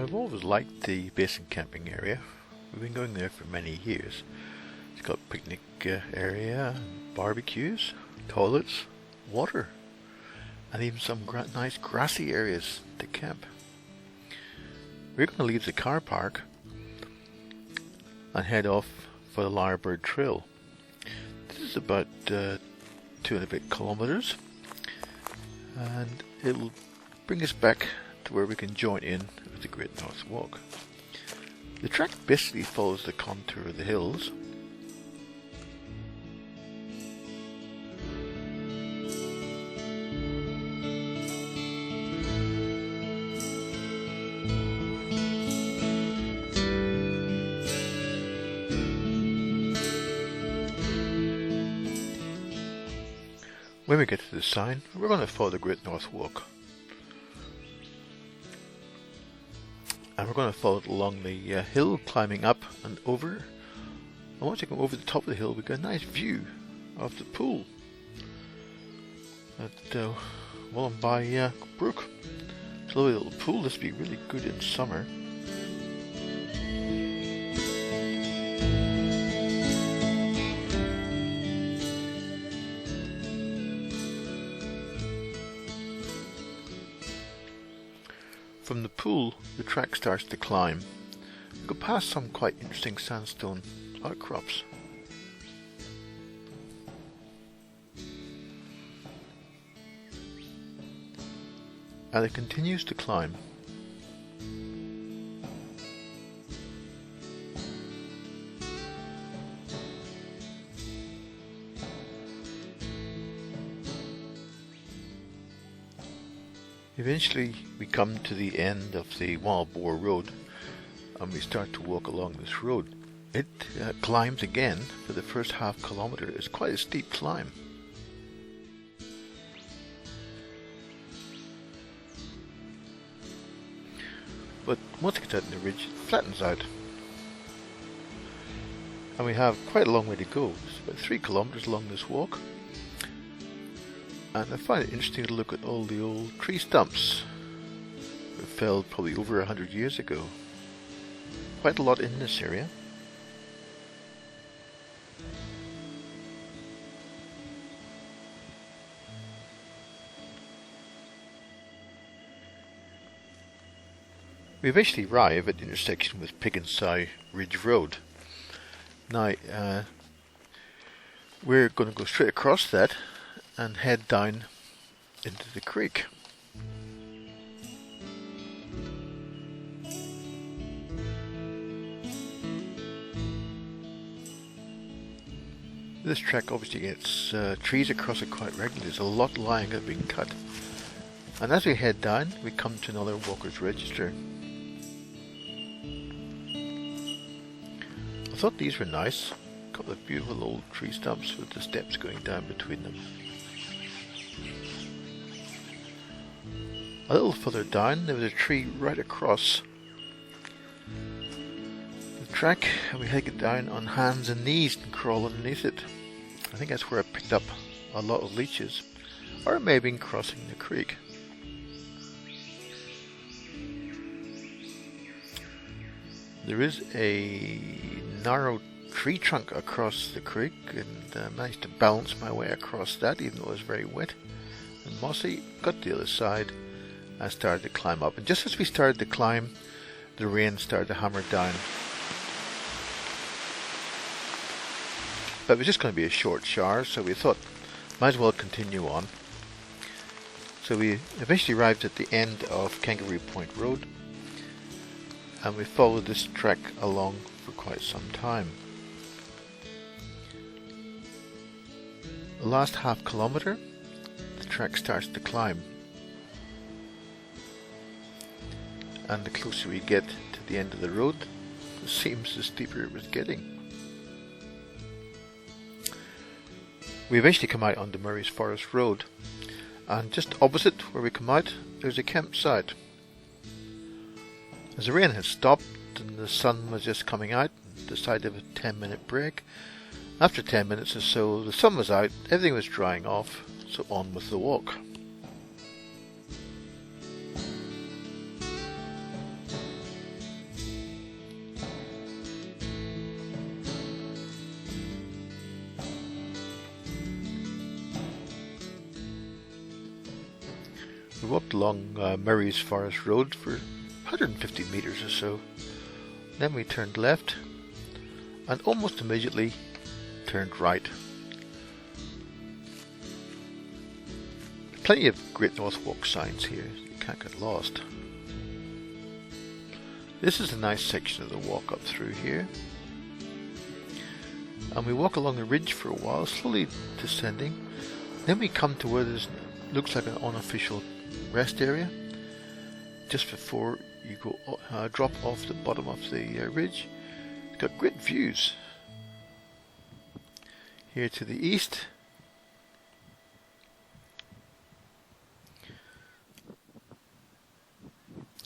I've always liked the Basin camping area. We've been going there for many years. It's got a picnic area, barbecues, toilets, water, and even some nice grassy areas to camp. We're going to leave the car park and head off for the Lyrebird Trail. This is about 2.5 kilometres, and it'll bring us back to where we can join in with the Great North Walk. The track basically follows the contour of the hills. When we get to the sign, we're going to follow the Great North Walk. And we're going to follow it along the hill, climbing up and over. And once you go over the top of the hill, we get a nice view of the pool at Wallenby Brook. It's a lovely little pool. This would be really good in summer. From the pool, the track starts to climb. We go past some quite interesting sandstone outcrops. And it continues to climb. Eventually we come to the end of the Wild Boar Road and we start to walk along this road. It climbs again for the first half kilometre. It's quite a steep climb. But once it gets out in the ridge, it flattens out. And we have quite a long way to go. It's about 3 kilometres along this walk. And I find it interesting to look at all the old tree stumps that fell probably over 100 years ago. Quite a lot in this area. We eventually arrive at the intersection with Pig and Sow Ridge Road. Now, we're going to go straight across that and head down into the creek. This track obviously gets trees across it quite regularly. There's a lot lying that have been cut. And as we head down, we come to another walker's register. I thought these were nice. A couple of beautiful old tree stumps with the steps going down between them. A little further down, there was a tree right across the track, and we had to get down on hands and knees and crawl underneath it. I think that's where I picked up a lot of leeches, or it may have been crossing the creek. There is a narrow tree trunk across the creek, and I managed to balance my way across that, even though it was very wet and mossy. Got to the other side. I started to climb up, and just as we started to climb, the rain started to hammer down. But it was just going to be a short shower, so we thought, might as well continue on. So we eventually arrived at the end of Kangaroo Point Road, and we followed this track along for quite some time. The last half kilometre, the track starts to climb. And the closer we get to the end of the road, it seems the steeper it was getting. We eventually come out onto Murray's Forest Road, and just opposite where we come out, there's a campsite. As the rain had stopped and the sun was just coming out, we decided to have a 10-minute break. After 10 minutes or so, the sun was out, everything was drying off, so on with the walk. walked along Murray's Forest Road for 150 meters or so. Then we turned left and almost immediately turned right. Plenty of Great North Walk signs here, you can't get lost. This is a nice section of the walk up through here. And we walk along the ridge for a while, slowly descending. Then we come to where there's looks like an unofficial rest area. Just before you go drop off the bottom of the ridge. It's got great views. Here to the east.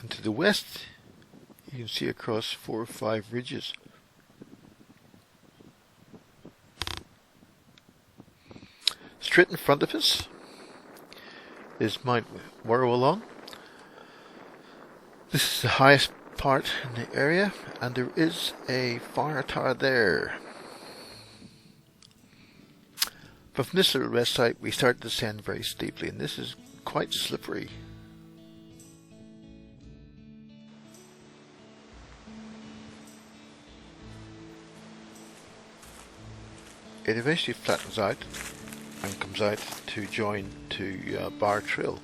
And to the west, you can see across 4 or 5 ridges. Straight in front of us is Mount Watagan. This is the highest part in the area, and there is a fire tower there. But from this little rest site, we start to descend very steeply, and this is quite slippery. It eventually flattens out and comes out to join to Bar Trail.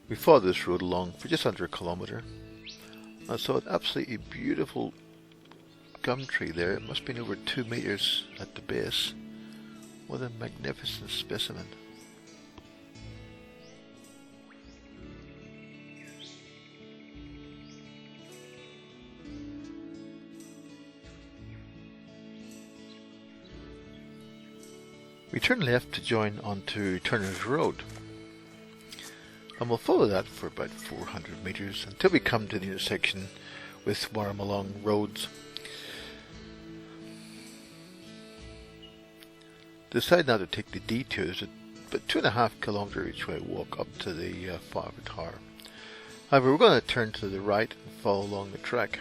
We followed this road along for just under a kilometre. I saw an absolutely beautiful gum tree there. It must have been over 2 meters at the base. What a magnificent specimen. We turn left to join onto Turner's Road, and we'll follow that for about 400 metres until we come to the intersection with Warramalong roads. Decide now to take the detours at about 2.5 kilometre each way walk up to the Fire Tower. However, we're going to turn to the right and follow along the track.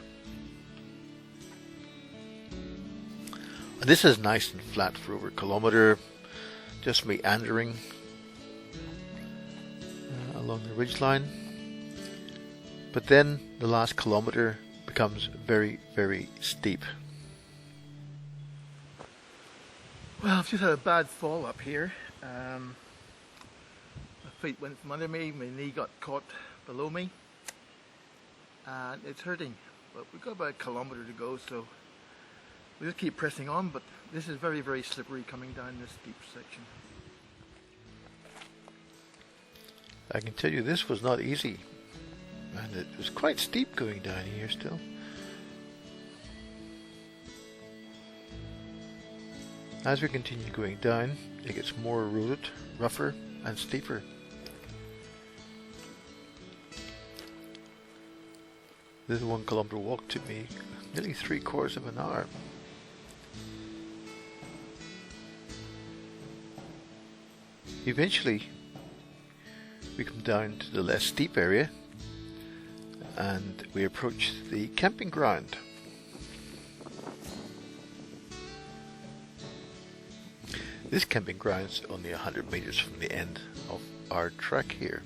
And this is nice and flat for over a kilometre. Just meandering along the ridgeline, but then the last kilometre becomes very, very steep. Well, I've just had a bad fall up here. My feet went from under me, my knee got caught below me, and it's hurting. But we've got about a kilometre to go, so we'll just keep pressing on, but this is very, very slippery coming down this steep section. I can tell you this was not easy, and it was quite steep going down here still. As we continue going down, it gets more eroded, rougher and steeper. This 1 kilometre walk took me nearly 3/4 of an hour. Eventually, we come down to the less steep area and we approach the camping ground. This camping ground is only 100 metres from the end of our trek here.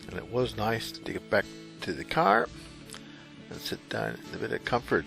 And it was nice to get back to the car and sit down in a bit of comfort.